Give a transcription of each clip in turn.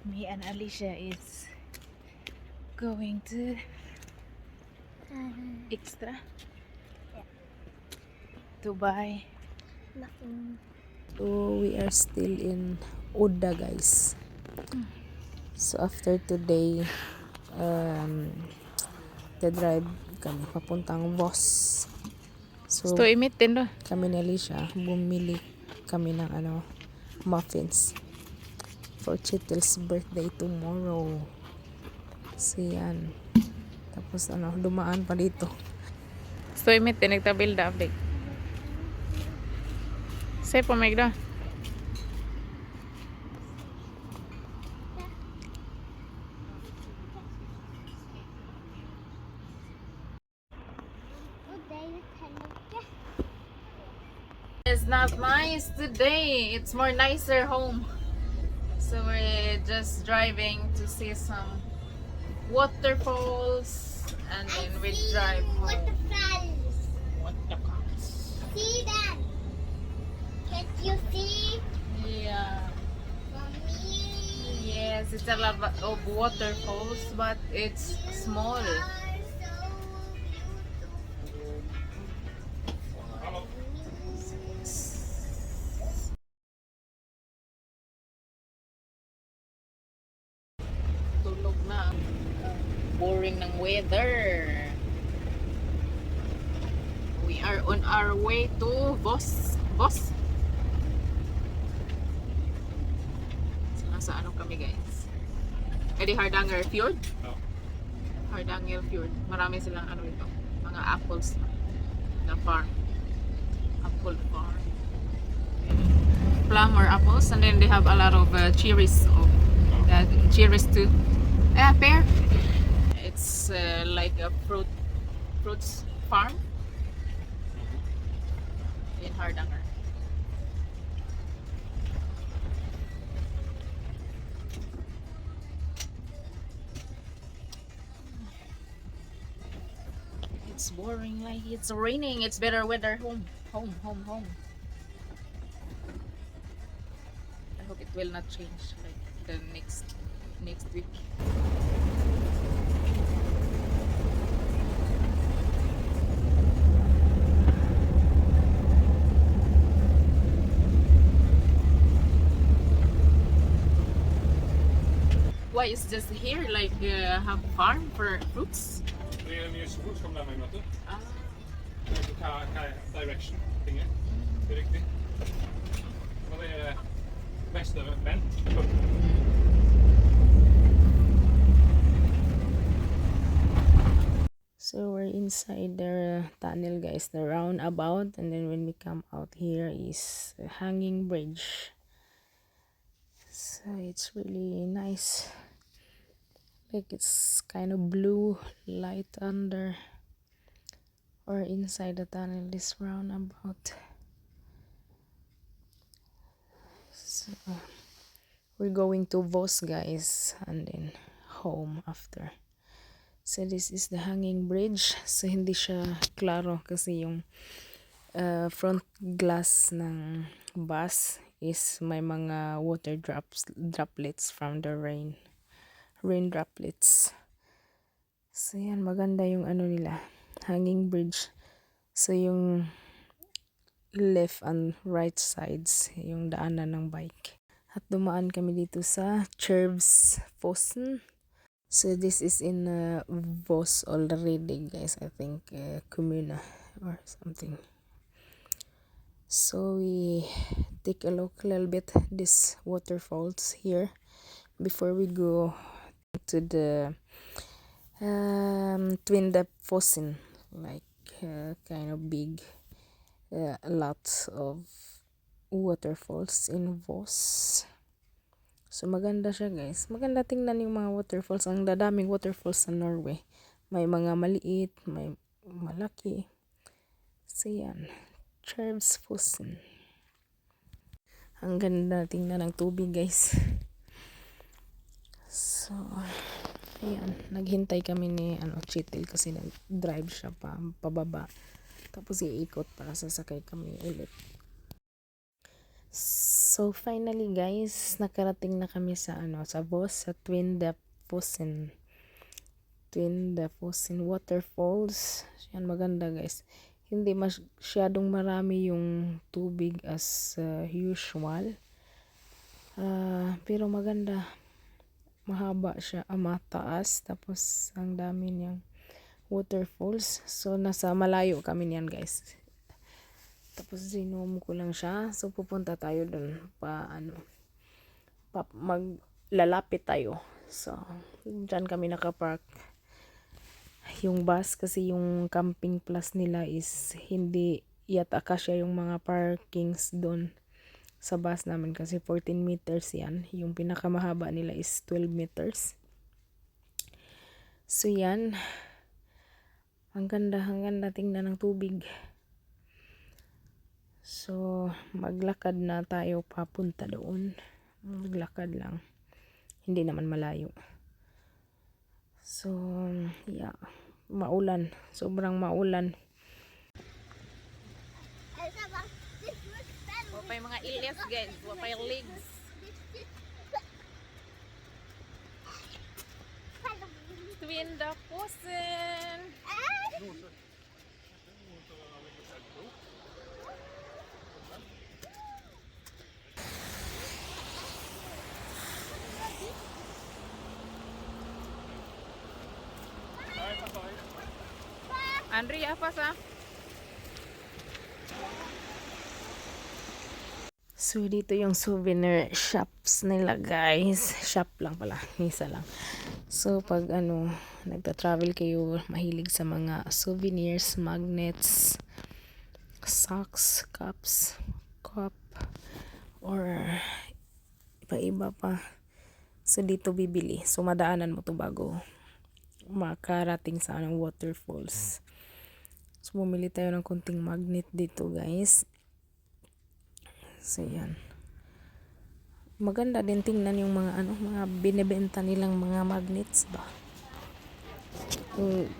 Me and Alicia is going to extra to buy Nothing. So we are still in Oda, guys. So after today, the drive kami papuntang Voss. So Sto imit din do. kami ni Alicia, bumili kami ng muffins for Chittil's birthday tomorrow. So yan. Tapos dumaan pa dito. Sto imit din nagtabil da update. Say po meg do. It's not nice today. It's more nicer home. So we're just driving to see some waterfalls and then we drive home. Waterfalls. See them? Can you see? Yeah. Mommy. Yes, it's a lot of waterfalls, but it's small. Tulog na. Boring ng weather. We are on our way to Voss. Voss? So, nasa ano kami guys? Edi Hardanger Fjord? Oh. Hardanger Fjord. Marami silang ano ito. Mga apples na farm. Apple farm. Plum or apples, and then they have a lot of cherries. Cherries too. Pear. It's like a fruits farm in Hardanger. It's boring, like it's raining. It's better weather home. Home. I hope it will not change like the next week. Why is just here like have farm for fruits? Det är en ny sol som kommer med mötet. Ah. Direction. Tinget. Det är riktigt. Men det är västervänt. So we're inside the tunnel, guys, the roundabout, and then when we come out here is a hanging bridge. So it's really nice. Like it's kind of blue light under or inside the tunnel, this roundabout. So we're going to Voss, guys, and then home after. So this is the hanging bridge. So hindi siya klaro kasi yung front glass ng bus is may mga water droplets from the rain droplets. So yan, maganda yung nila, hanging bridge. So yung left and right sides yung daanan ng bike. At dumaan kami dito sa Tvindefossen. So this is in Voss already, guys. I think Kommune or something. So we take a look a little bit this waterfalls here before we go to the Tvindefossen, like kind of big, a lot of waterfalls in Voss. So maganda siya, guys. Maganda tingnan yung mga waterfalls. Ang dadaming waterfalls sa Norway. May mga maliit, may malaki. So yan, Tvindefossen. Ang ganda tingnan ng tubig, guys. So ayan, naghintay kami ni Chittil kasi nag-drive siya pababa. Tapos iikot para sasakay kami ulit. So finally guys, nakarating na kami sa sa Voss, sa Tvindefossen waterfalls. Yan, maganda guys. Hindi masyadong marami yung tubig as usual. Pero maganda. Mahaba siya, mataas. Tapos ang dami niyang waterfalls. So nasa malayo kami niyan guys. Tapos zinom ko lang siya. So pupunta tayo dun maglalapit tayo. So dyan kami nakapark. Yung bus kasi yung camping plus nila is hindi yata kasya yung mga parkings doon sa bus namin kasi 14 meters yan. Yung pinakamahaba nila is 12 meters. So yan. Ang ganda tingnan ng tubig. So maglakad na tayo papunta doon. Maglakad lang. Hindi naman malayo. So yeah. Maulan. Sobrang maulan. Wapay mga ilyas guys, wapay legs. Tvindefossen. Andri, apa sa? So dito yung souvenir shops nila guys. Shop lang pala, isa lang. So pag nagta-travel kayo, mahilig sa mga souvenirs, magnets, socks, cups, cup, or iba-iba pa. So dito bibili. So madaanan mo to bago makarating sa waterfalls. So bumili tayo ng kunting magnet dito guys. So yan. Maganda din tingnan yung mga mga binebenta nilang mga magnets ba.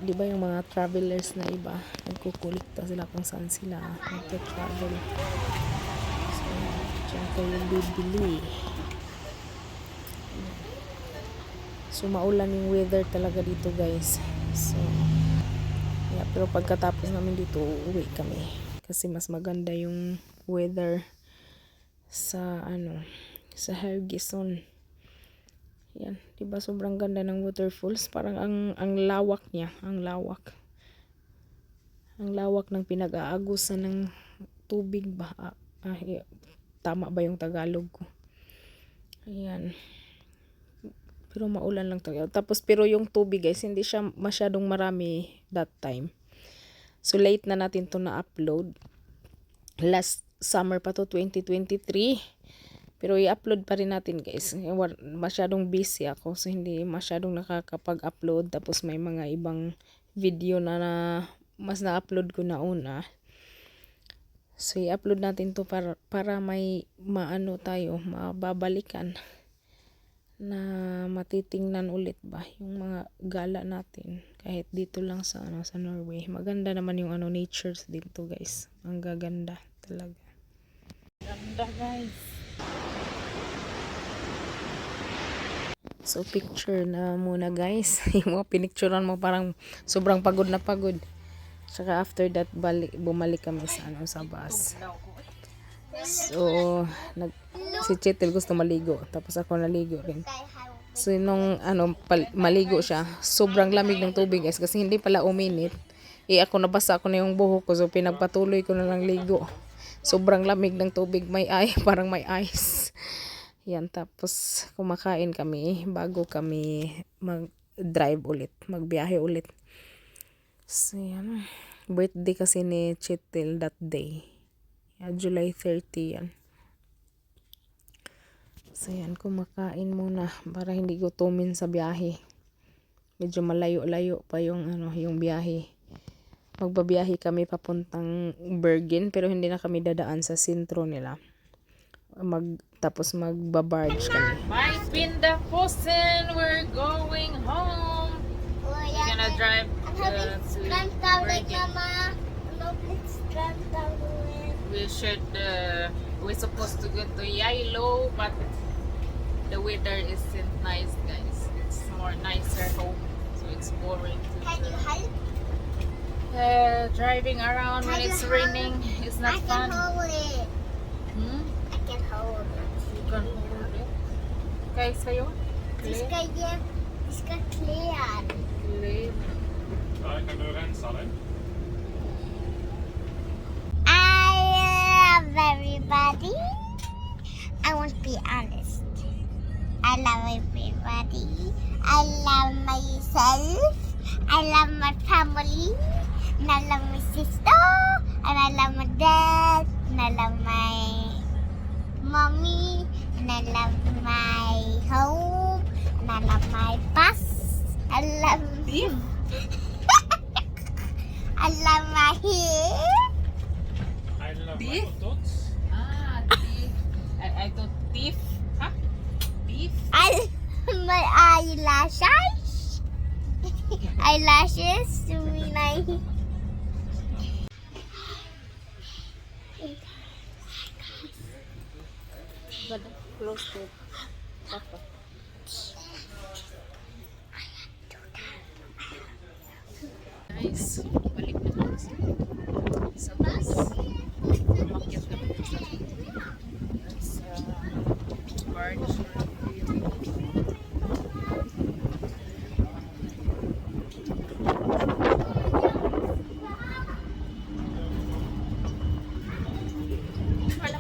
Di ba yung mga travelers na iba, nagkukulikta sila kung saan sila nagta-travel. So diyan kayo bibili. So maulan yung weather talaga dito guys. So yeah, pero pagkatapos namin dito uuwi kami kasi mas maganda yung weather sa sa Hargison. Yan, 'di ba sobrang ganda ng waterfalls, parang ang lawak niya, ang lawak ng pinag-aagusan ng tubig ba. Tama ba yung Tagalog ko? Ayan. Pero maulan lang talaga. Tapos pero yung tubig guys, hindi siya masyadong marami that time. So late na natin to na-upload. Last summer pa to, 2023. Pero i-upload pa rin natin guys. Masyadong busy ako so hindi masyadong nakakapag-upload. Tapos may mga ibang video na mas na-upload ko na una. So i-upload natin to para may tayo, mababalikan na matitingnan ulit ba yung mga gala natin kahit dito lang sa sa Norway. Maganda naman yung nature dito guys. Ang gaganda talaga. Ganda guys. So picture na muna guys. Yung mga pinicturean mo parang sobrang pagod na pagod. Saka after that bumalik kami sa sa bus. So si Chetel gusto maligo tapos ako naligo rin. So nung maligo siya, sobrang lamig ng tubig guys kasi hindi pala uminit. Ako nabasa ako na yung buhok ko so pinagpatuloy ko na lang ligo. Sobrang lamig ng tubig, parang may ice. Yan, tapos kumakain kami bago kami mag-drive ulit, magbiyahe ulit. So yan, birthday kasi ni Chetel that day. July 30 yan. So yan, kumakain muna para hindi gutumin sa biyahe. Medyo malayo-layo pa yung yung biyahe. Magbabiyahe kami papuntang Bergen pero hindi na kami dadaan sa sentro nila. Tapos magbabarge kami. My Tvindefossen, we're going home. We're gonna drive to Like Bergen. Mama. No, let's drive down the way. We should we're supposed to go to Yailo, but the weather isn't nice, guys. It's more nicer home, so it's boring Can you to help? driving around when Can it's you raining. It's not I fun. can hold it. Hmm? I can hold it. You can hold it. Okay, sa'yo? This Clear? guy here, this guy clear. Clear. Nej, kan du rensa den? I love everybody. I want to be honest. I love everybody. I love myself. I love my family. And I love my sister. And I love my dad. And I love my mommy. And I love my home. And I love my bus. I love Beef? I love my hair. I love Beef? my dots. Ah, beef. I thought beef. Huh? Beef? I love my eyelashes. Eyelashes to me like. But close to Papa. Guys, balik na lang sa bus. Umakyat kami dun sa barge. Wala.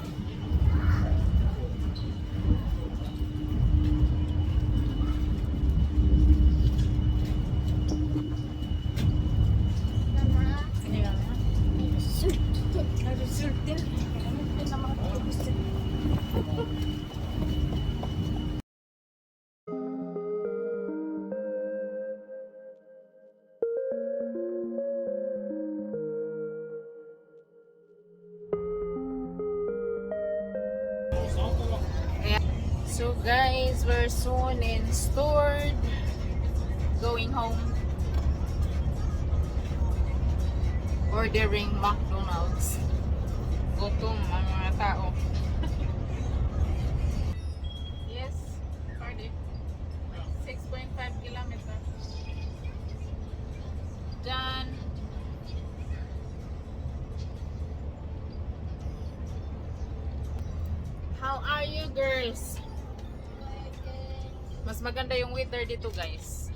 Ini lang ha. Ay, resultin. Ano na mga gusto. So guys, we're soon in stored. Going home. Ordering McDonald's. Gutom ang mga tao. Yes, Cardiff. 6.5 kilometers. Done. How are you girls? Mas maganda yung weather dito guys.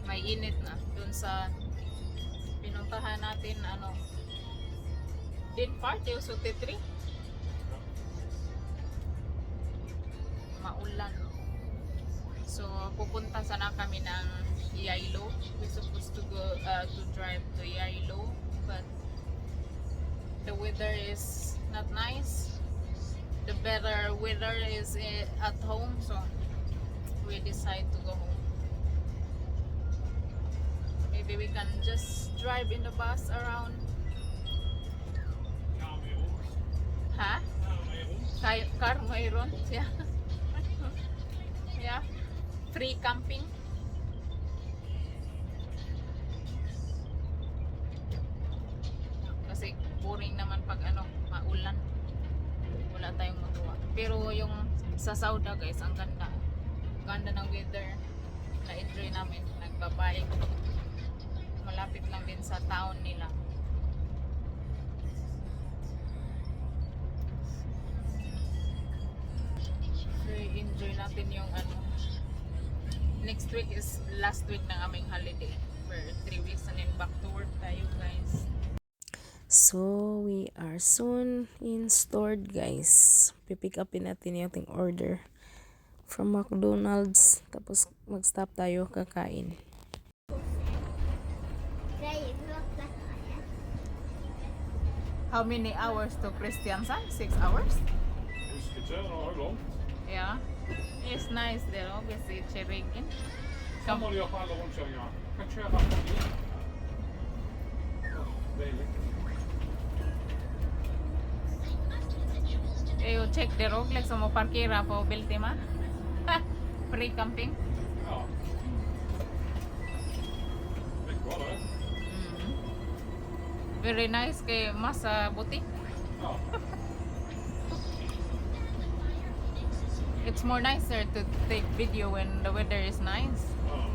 May init na. Dun sa pinuntahan natin ano. Din party o 3. Maulan. So pupunta sana kami ng Yailo. We're supposed to go to drive to Yailo, but the weather is not nice. The better weather is at home, so we decide to go home. Maybe we can just drive in the bus around. Ja, med ro. Ha? Ja, med ro. Car mayroon? Yeah. Yeah. Free camping. Kasi boring naman pag ano, maulan. Wala tayong magawa. Pero yung sa Sauda guys, ang ganda. Ganda ng weather. Na-enjoy namin. Nagbabayik. Malapit lang din sa town nila. So, enjoy natin yung ano. Next week is last week ng aming holiday. For 3 weeks and then back to work tayo guys. So, we are soon in stored, guys. Pipick upin natin yung ating order from McDonald's. Tapos, mag-stop tayo kakain. How many hours to Kristiansand? 6 hours? Husker ikke, det var långt. Yeah. It's nice there, obviously. Cherigin. Sen må du gjøre på alle rundkjøringer. Kan kjøre forbi. Deilig. You check the road liksom och parkera på Biltema. Free camping. Ja. Det går det. Very nice kay masa butik. Ja. It's more nicer to take video when the weather is nice. Oh.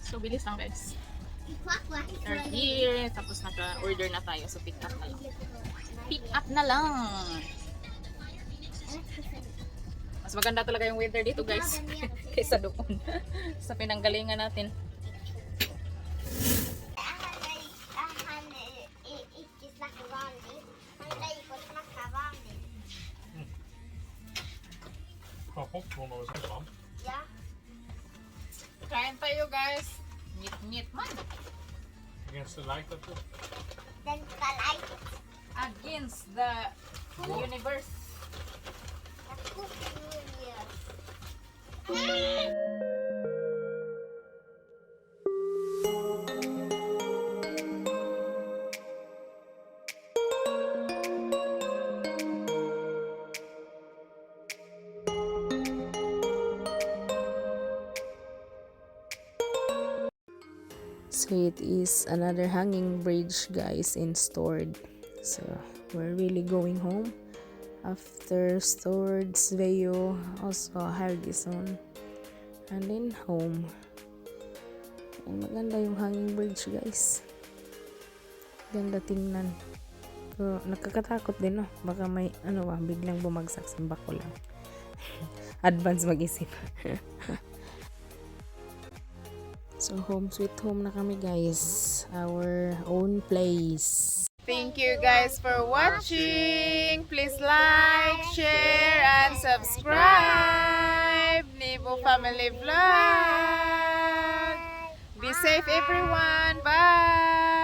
So bilis lang guys. We're here, tapos naka-order na tayo, so pick up na lang. Pick up na lang! Mas maganda talaga yung weather dito guys, kaysa doon, sa pinanggalingan natin. Popcorn och sånt va? Ja, Kain tayo guys! Meet man! Against the light up there. den ska like Against the universe. So it is another hanging bridge guys installed. So we're really going home after stored Sveio, also Hargison, and then home. And maganda yung hanging bridge guys. Ganda tingnan. Pero nakakatakot din no. Baka may biglang bumagsak sa bako lang. Advance mag-isip. So home sweet home na kami guys. Our own place. Thank you guys for watching. Please like, share, and subscribe. Nebo Family. family vlog. Be safe everyone. Bye. Bye.